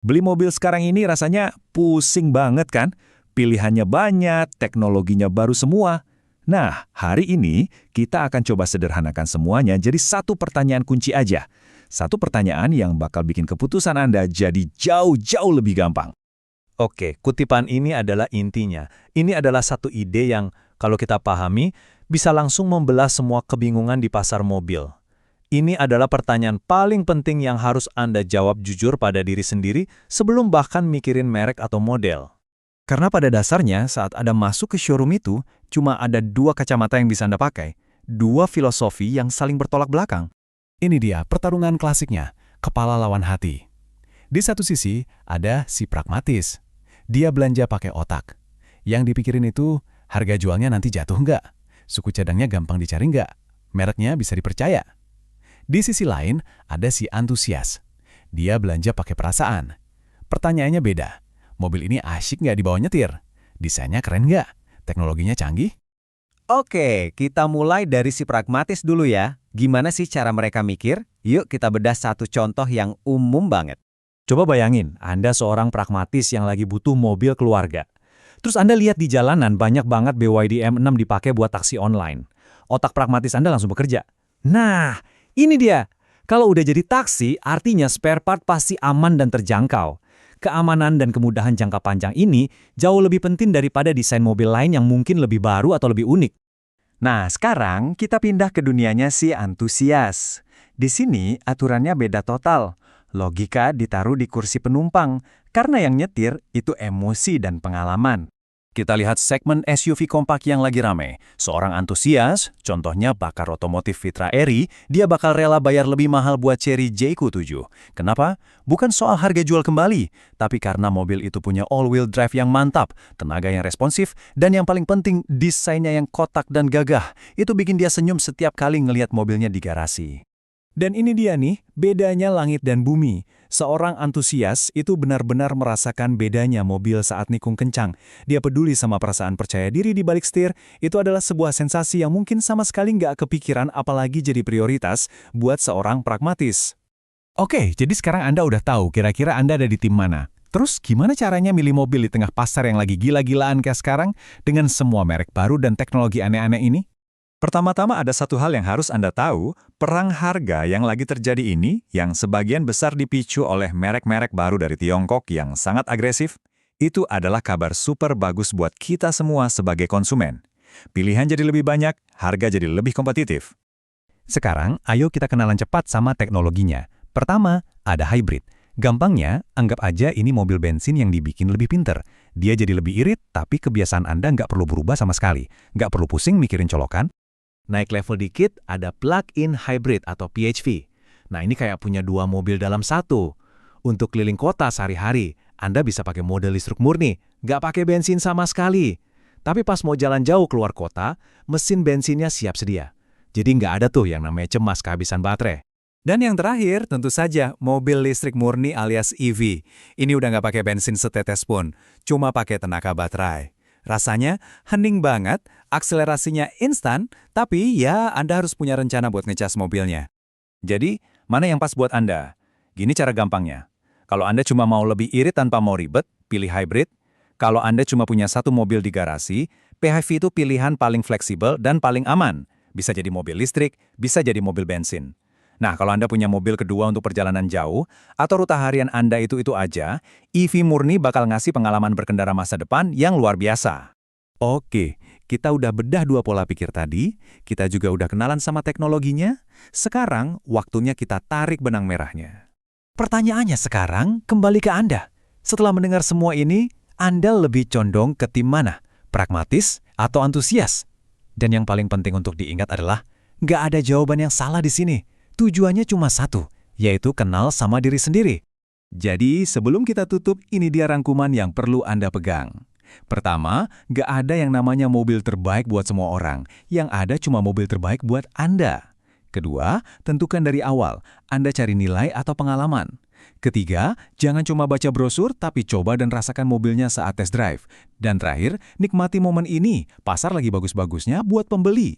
Beli mobil sekarang ini rasanya pusing banget kan? Pilihannya banyak, teknologinya baru semua. Nah, hari ini kita akan coba sederhanakan semuanya jadi satu pertanyaan kunci aja. Satu pertanyaan yang bakal bikin keputusan Anda jadi jauh-jauh lebih gampang. Oke, kutipan ini adalah intinya. Ini adalah satu ide yang, kalau kita pahami, bisa langsung membelah semua kebingungan di pasar mobil. Ini adalah pertanyaan paling penting yang harus Anda jawab jujur pada diri sendiri sebelum bahkan mikirin merek atau model. Karena pada dasarnya saat Anda masuk ke showroom itu, cuma ada dua kacamata yang bisa Anda pakai. Dua filosofi yang saling bertolak belakang. Ini dia pertarungan klasiknya, kepala lawan hati. Di satu sisi, ada si pragmatis. Dia belanja pakai otak. Yang dipikirin itu, harga jualnya nanti jatuh nggak? Suku cadangnya gampang dicari nggak? Mereknya bisa dipercaya. Di sisi lain, ada si antusias. Dia belanja pakai perasaan. Pertanyaannya beda. Mobil ini asyik nggak dibawa nyetir? Desainnya keren nggak? Teknologinya canggih? Oke, kita mulai dari si pragmatis dulu ya. Gimana sih cara mereka mikir? Yuk kita bedah satu contoh yang umum banget. Coba bayangin, Anda seorang pragmatis yang lagi butuh mobil keluarga. Terus Anda lihat di jalanan banyak banget BYD M6 dipakai buat taksi online. Otak pragmatis Anda langsung bekerja. Nah, ini dia. Kalau udah jadi taksi, artinya spare part pasti aman dan terjangkau. Keamanan dan kemudahan jangka panjang ini jauh lebih penting daripada desain mobil lain yang mungkin lebih baru atau lebih unik. Nah, sekarang kita pindah ke dunianya si antusias. Di sini aturannya beda total. Logika ditaruh di kursi penumpang, karena yang nyetir itu emosi dan pengalaman. Kita lihat segmen SUV kompak yang lagi rame. Seorang antusias, contohnya pakar otomotif Fitra Eri, dia bakal rela bayar lebih mahal buat Chery JQ7. Kenapa? Bukan soal harga jual kembali, tapi karena mobil itu punya all-wheel drive yang mantap, tenaga yang responsif, dan yang paling penting, desainnya yang kotak dan gagah. Itu bikin dia senyum setiap kali ngelihat mobilnya di garasi. Dan ini dia nih, bedanya langit dan bumi. Seorang antusias itu benar-benar merasakan bedanya mobil saat nikung kencang. Dia peduli sama perasaan percaya diri di balik setir. Itu adalah sebuah sensasi yang mungkin sama sekali nggak kepikiran apalagi jadi prioritas buat seorang pragmatis. Oke, jadi sekarang Anda udah tahu kira-kira Anda ada di tim mana. Terus gimana caranya milih mobil di tengah pasar yang lagi gila-gilaan kayak sekarang dengan semua merek baru dan teknologi aneh-aneh ini? Pertama-tama ada satu hal yang harus Anda tahu, perang harga yang lagi terjadi ini, yang sebagian besar dipicu oleh merek-merek baru dari Tiongkok yang sangat agresif, itu adalah kabar super bagus buat kita semua sebagai konsumen. Pilihan jadi lebih banyak, harga jadi lebih kompetitif. Sekarang, ayo kita kenalan cepat sama teknologinya. Pertama, ada hybrid. Gampangnya, anggap aja ini mobil bensin yang dibikin lebih pinter. Dia jadi lebih irit, tapi kebiasaan Anda nggak perlu berubah sama sekali. Nggak perlu pusing mikirin colokan. Naik level dikit, ada plug-in hybrid atau PHV. Nah, ini kayak punya dua mobil dalam satu. Untuk keliling kota sehari-hari, Anda bisa pakai mode listrik murni, nggak pakai bensin sama sekali. Tapi pas mau jalan jauh keluar kota, mesin bensinnya siap sedia. Jadi nggak ada tuh yang namanya cemas kehabisan baterai. Dan yang terakhir, tentu saja mobil listrik murni alias EV. Ini udah nggak pakai bensin setetes pun, cuma pakai tenaga baterai. Rasanya hening banget, akselerasinya instan, tapi ya Anda harus punya rencana buat ngecas mobilnya. Jadi, mana yang pas buat Anda? Gini cara gampangnya. Kalau Anda cuma mau lebih irit tanpa mau ribet, pilih hybrid. Kalau Anda cuma punya satu mobil di garasi, PHV itu pilihan paling fleksibel dan paling aman. Bisa jadi mobil listrik, bisa jadi mobil bensin. Nah, kalau Anda punya mobil kedua untuk perjalanan jauh, atau rute harian Anda itu aja, EV murni bakal ngasih pengalaman berkendara masa depan yang luar biasa. Oke, kita udah bedah dua pola pikir tadi, kita juga udah kenalan sama teknologinya. Sekarang, waktunya kita tarik benang merahnya. Pertanyaannya sekarang, kembali ke Anda. Setelah mendengar semua ini, Anda lebih condong ke tim mana? Pragmatis atau antusias? Dan yang paling penting untuk diingat adalah, nggak ada jawaban yang salah di sini. Tujuannya cuma satu, yaitu kenal sama diri sendiri. Jadi, sebelum kita tutup, ini dia rangkuman yang perlu Anda pegang. Pertama, nggak ada yang namanya mobil terbaik buat semua orang. Yang ada cuma mobil terbaik buat Anda. Kedua, tentukan dari awal, Anda cari nilai atau pengalaman. Ketiga, jangan cuma baca brosur, tapi coba dan rasakan mobilnya saat test drive. Dan terakhir, nikmati momen ini, pasar lagi bagus-bagusnya buat pembeli.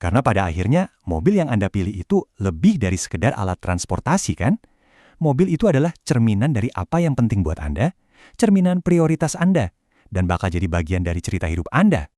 Karena pada akhirnya, mobil yang Anda pilih itu lebih dari sekedar alat transportasi kan? mobil itu adalah cerminan dari apa yang penting buat Anda, cerminan prioritas Anda, dan bakal jadi bagian dari cerita hidup Anda.